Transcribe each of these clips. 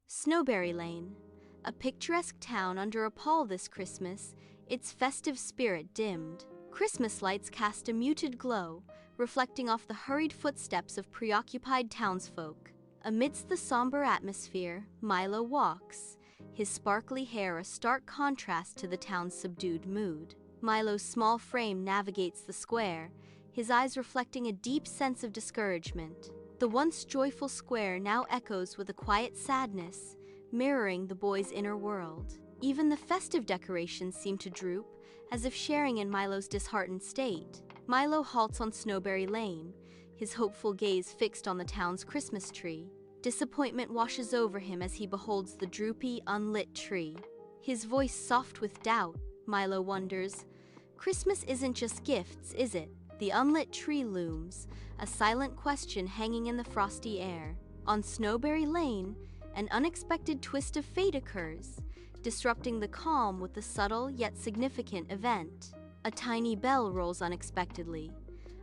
Snowberry Lane, a picturesque town under a pall this Christmas, its festive spirit dimmed. Christmas lights cast a muted glow, reflecting off the hurried footsteps of preoccupied townsfolk. Amidst the somber atmosphere, Milo walks, his sparkly hair a stark contrast to the town's subdued mood. Milo's small frame navigates the square, his eyes reflecting a deep sense of discouragement. The once joyful square now echoes with a quiet sadness, mirroring the boy's inner world. Even the festive decorations seem to droop, as if sharing in Milo's disheartened state. Milo halts on Snowberry Lane, his hopeful gaze fixed on the town's Christmas tree. Disappointment washes over him as he beholds the droopy, unlit tree. His voice soft with doubt, Milo wonders, Christmas isn't just gifts, is it? The unlit tree looms, a silent question hanging in the frosty air. On Snowberry Lane, an unexpected twist of fate occurs, disrupting the calm with a subtle yet significant event. A tiny bell rolls unexpectedly,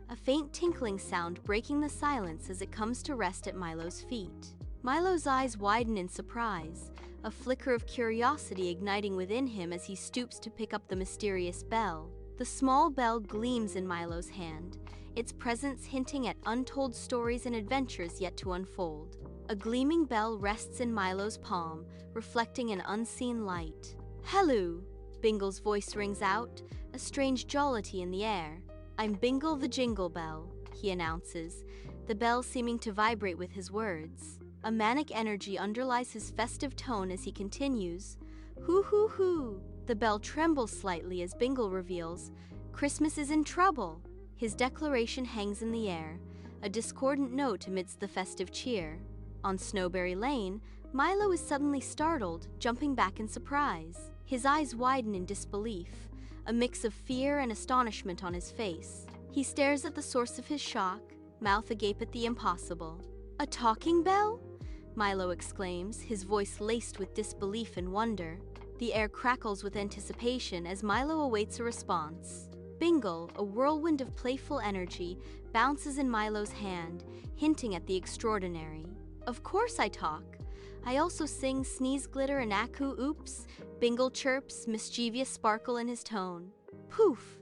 a faint tinkling sound breaking the silence as it comes to rest at Milo's feet. Milo's eyes widen in surprise, a flicker of curiosity igniting within him as he stoops to pick up the mysterious bell. The small bell gleams in Milo's hand, its presence hinting at untold stories and adventures yet to unfold. A gleaming bell rests in Milo's palm, reflecting an unseen light. "Hello!" Bingle's voice rings out, a strange jollity in the air. "I'm Bingle the Jingle Bell," he announces, the bell seeming to vibrate with his words. A manic energy underlies his festive tone as he continues, "Hoo hoo hoo!" The bell trembles slightly as Bingle reveals, "Christmas is in trouble." His declaration hangs in the air, a discordant note amidst the festive cheer. On Snowberry Lane, Milo is suddenly startled, jumping back in surprise. His eyes widen in disbelief, a mix of fear and astonishment on his face. He stares at the source of his shock, mouth agape at the impossible. "A talking bell?" Milo exclaims, his voice laced with disbelief and wonder. The air crackles with anticipation as Milo awaits a response. Bingle, a whirlwind of playful energy, bounces in Milo's hand, hinting at the extraordinary. "Of course I talk. I also sing, sneeze, glitter, and aku oops," Bingle chirps, mischievous sparkle in his tone. Poof!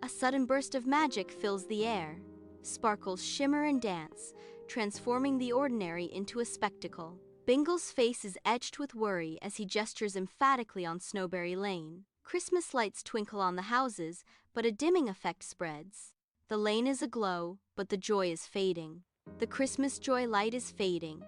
A sudden burst of magic fills the air. Sparkles shimmer and dance, transforming the ordinary into a spectacle. Bingle's face is etched with worry as he gestures emphatically on Snowberry Lane. Christmas lights twinkle on the houses, but a dimming effect spreads. The lane is aglow, but the joy is fading. "The Christmas joy light is fading,"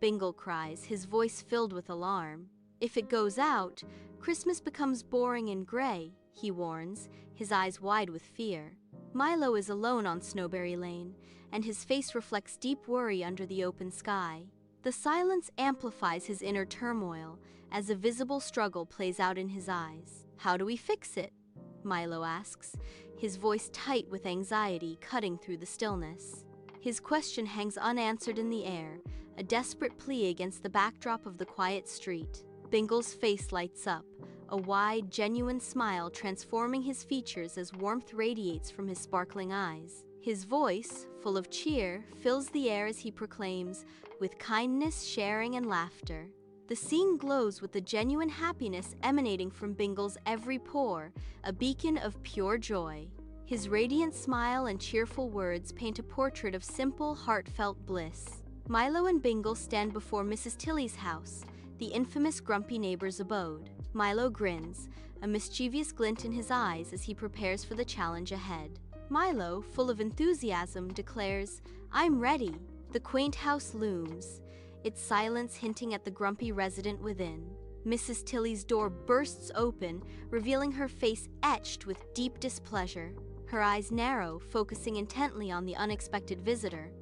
Bingle cries, his voice filled with alarm. "If it goes out, Christmas becomes boring and gray," he warns, his eyes wide with fear. Milo is alone on Snowberry Lane, and his face reflects deep worry under the open sky. The silence amplifies his inner turmoil as a visible struggle plays out in his eyes. "How do we fix it?" Milo asks, his voice tight with anxiety cutting through the stillness. His question hangs unanswered in the air, a desperate plea against the backdrop of the quiet street. Bingle's face lights up, a wide, genuine smile transforming his features as warmth radiates from his sparkling eyes. His voice, full of cheer, fills the air as he proclaims, "With kindness, sharing, and laughter." The scene glows with the genuine happiness emanating from Bingle's every pore, a beacon of pure joy. His radiant smile and cheerful words paint a portrait of simple, heartfelt bliss. Milo and Bingle stand before Mrs. Tilly's house, the infamous grumpy neighbor's abode. Milo grins, a mischievous glint in his eyes as he prepares for the challenge ahead. Milo, full of enthusiasm, declares, "I'm ready." The quaint house looms, its silence hinting at the grumpy resident within. Mrs. Tilly's door bursts open, revealing her face etched with deep displeasure. Her eyes narrow, focusing intently on the unexpected visitor.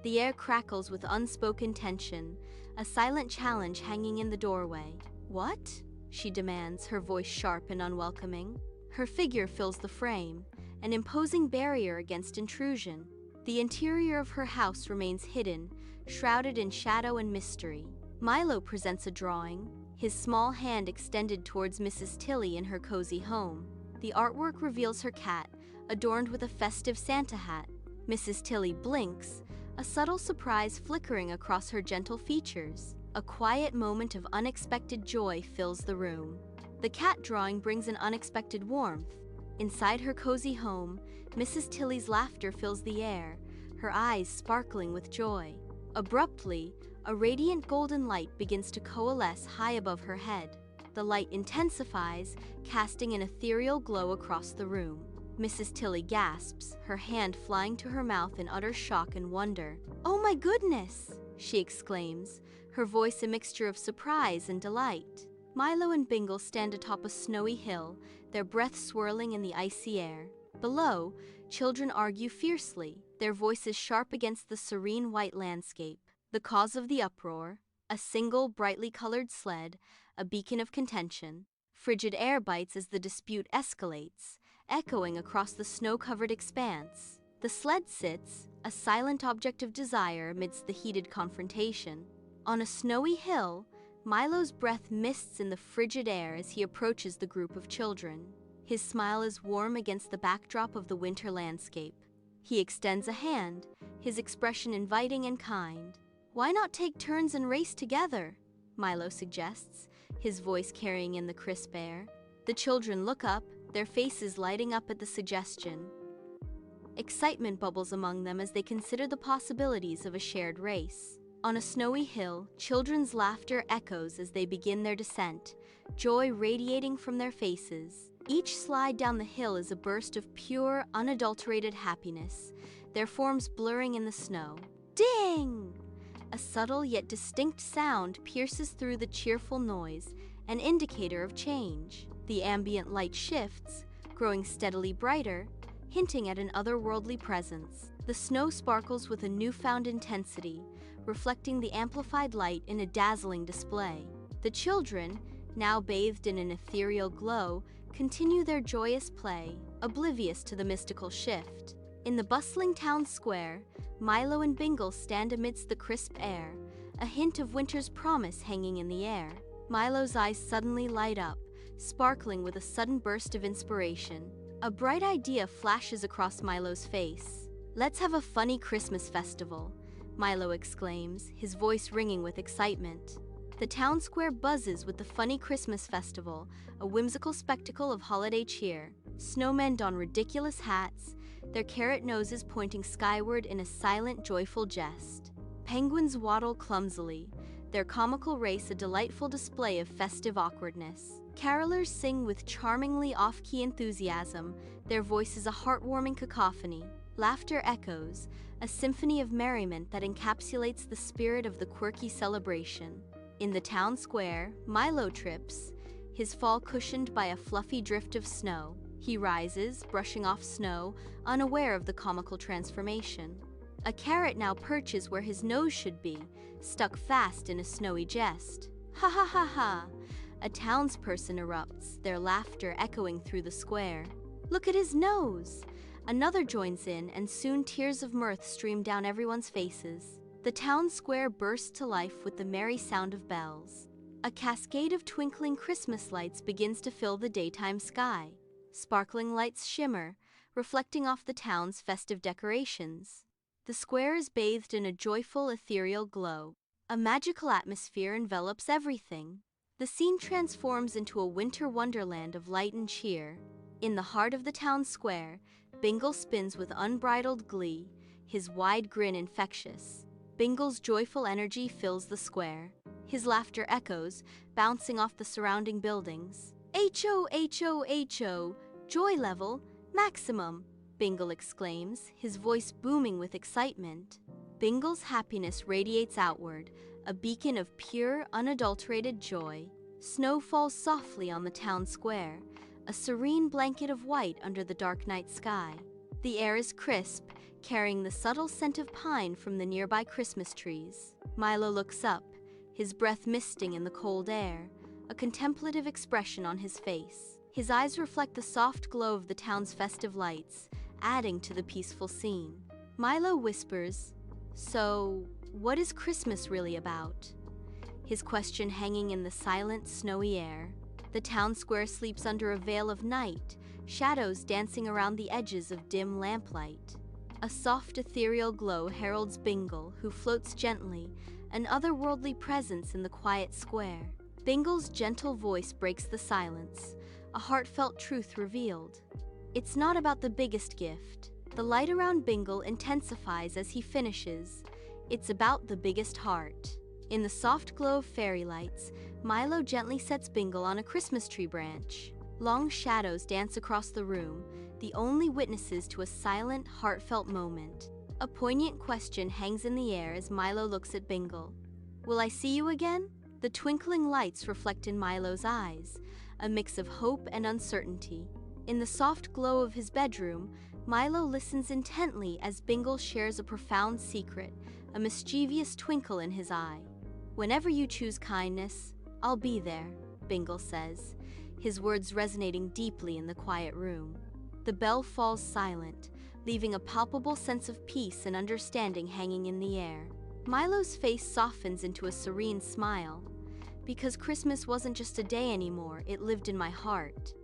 The air crackles with unspoken tension, a silent challenge hanging in the doorway. "What?" she demands, her voice sharp and unwelcoming. Her figure fills the frame, an imposing barrier against intrusion. The interior of her house remains hidden, shrouded in shadow and mystery. Milo presents a drawing, his small hand extended towards Mrs. Tilly in her cozy home. The artwork reveals her cat, adorned with a festive Santa hat. Mrs. Tilly blinks, a subtle surprise flickering across her gentle features. A quiet moment of unexpected joy fills the room. The cat drawing brings an unexpected warmth. Inside her cozy home, Mrs. Tilly's laughter fills the air, her eyes sparkling with joy. Abruptly, a radiant golden light begins to coalesce high above her head. The light intensifies, casting an ethereal glow across the room. Mrs. Tilly gasps, her hand flying to her mouth in utter shock and wonder. "Oh my goodness!" she exclaims, her voice a mixture of surprise and delight. Milo and Bingle stand atop a snowy hill, their breath swirling in the icy air. Below, children argue fiercely, their voices sharp against the serene white landscape. The cause of the uproar: a single brightly colored sled, a beacon of contention. Frigid air bites as the dispute escalates, echoing across the snow-covered expanse. The sled sits, a silent object of desire amidst the heated confrontation. On a snowy hill, Milo's breath mists in the frigid air as he approaches the group of children. His smile is warm against the backdrop of the winter landscape. He extends a hand, his expression inviting and kind. "Why not take turns and race together?" Milo suggests, his voice carrying in the crisp air. The children look up, their faces lighting up at the suggestion. Excitement bubbles among them as they consider the possibilities of a shared race. On a snowy hill, children's laughter echoes as they begin their descent, joy radiating from their faces. Each slide down the hill is a burst of pure, unadulterated happiness, their forms blurring in the snow. Ding! A subtle yet distinct sound pierces through the cheerful noise, an indicator of change. The ambient light shifts, growing steadily brighter, hinting at an otherworldly presence. The snow sparkles with a newfound intensity, reflecting the amplified light in a dazzling display. The children, now bathed in an ethereal glow, continue their joyous play, oblivious to the mystical shift. In the bustling town square, Milo and Bingle stand amidst the crisp air, a hint of winter's promise hanging in the air. Milo's eyes suddenly light up, sparkling with a sudden burst of inspiration. A bright idea flashes across Milo's face. "Let's have a funny Christmas festival," Milo exclaims, his voice ringing with excitement. The town square buzzes with the Funny Christmas Festival, a whimsical spectacle of holiday cheer. Snowmen don ridiculous hats, their carrot noses pointing skyward in a silent, joyful jest. Penguins waddle clumsily, their comical race a delightful display of festive awkwardness. Carolers sing with charmingly off-key enthusiasm, their voices a heartwarming cacophony. Laughter echoes, a symphony of merriment that encapsulates the spirit of the quirky celebration. In the town square, Milo trips, his fall cushioned by a fluffy drift of snow. He rises, brushing off snow, unaware of the comical transformation. A carrot now perches where his nose should be, stuck fast in a snowy jest. "Ha ha ha ha!" A townsperson erupts, their laughter echoing through the square. "Look at his nose!" Another joins in, and soon tears of mirth stream down everyone's faces. The town square bursts to life with the merry sound of bells. A cascade of twinkling Christmas lights begins to fill the daytime sky. Sparkling lights shimmer, reflecting off the town's festive decorations. The square is bathed in a joyful, ethereal glow. A magical atmosphere envelops everything. The scene transforms into a winter wonderland of light and cheer. In the heart of the town square, Bingle spins with unbridled glee, his wide grin infectious. Bingle's joyful energy fills the square. His laughter echoes, bouncing off the surrounding buildings. "Ho, ho, ho! Joy level, maximum!" Bingle exclaims, his voice booming with excitement. Bingle's happiness radiates outward, a beacon of pure, unadulterated joy. Snow falls softly on the town square, a serene blanket of white under the dark night sky. The air is crisp, carrying the subtle scent of pine from the nearby Christmas trees. Milo looks up, his breath misting in the cold air, a contemplative expression on his face. His eyes reflect the soft glow of the town's festive lights, adding to the peaceful scene. Milo whispers, "So, what is Christmas really about?" His question hanging in the silent, snowy air. The town square sleeps under a veil of night, shadows dancing around the edges of dim lamplight. A soft, ethereal glow heralds Bingle, who floats gently, an otherworldly presence in the quiet square. Bingle's gentle voice breaks the silence, a heartfelt truth revealed. It's not about the biggest gift. The light around Bingle intensifies as he finishes. It's about the biggest heart. In the soft glow of fairy lights, Milo gently sets Bingle on a Christmas tree branch. Long shadows dance across the room, the only witnesses to a silent, heartfelt moment. A poignant question hangs in the air as Milo looks at Bingle. Will I see you again? The twinkling lights reflect in Milo's eyes, a mix of hope and uncertainty. In the soft glow of his bedroom, Milo listens intently as Bingle shares a profound secret, a mischievous twinkle in his eye. Whenever you choose kindness, I'll be there, Bingle says, his words resonating deeply in the quiet room. The bell falls silent, leaving a palpable sense of peace and understanding hanging in the air. Milo's face softens into a serene smile. Because Christmas wasn't just a day anymore, it lived in my heart.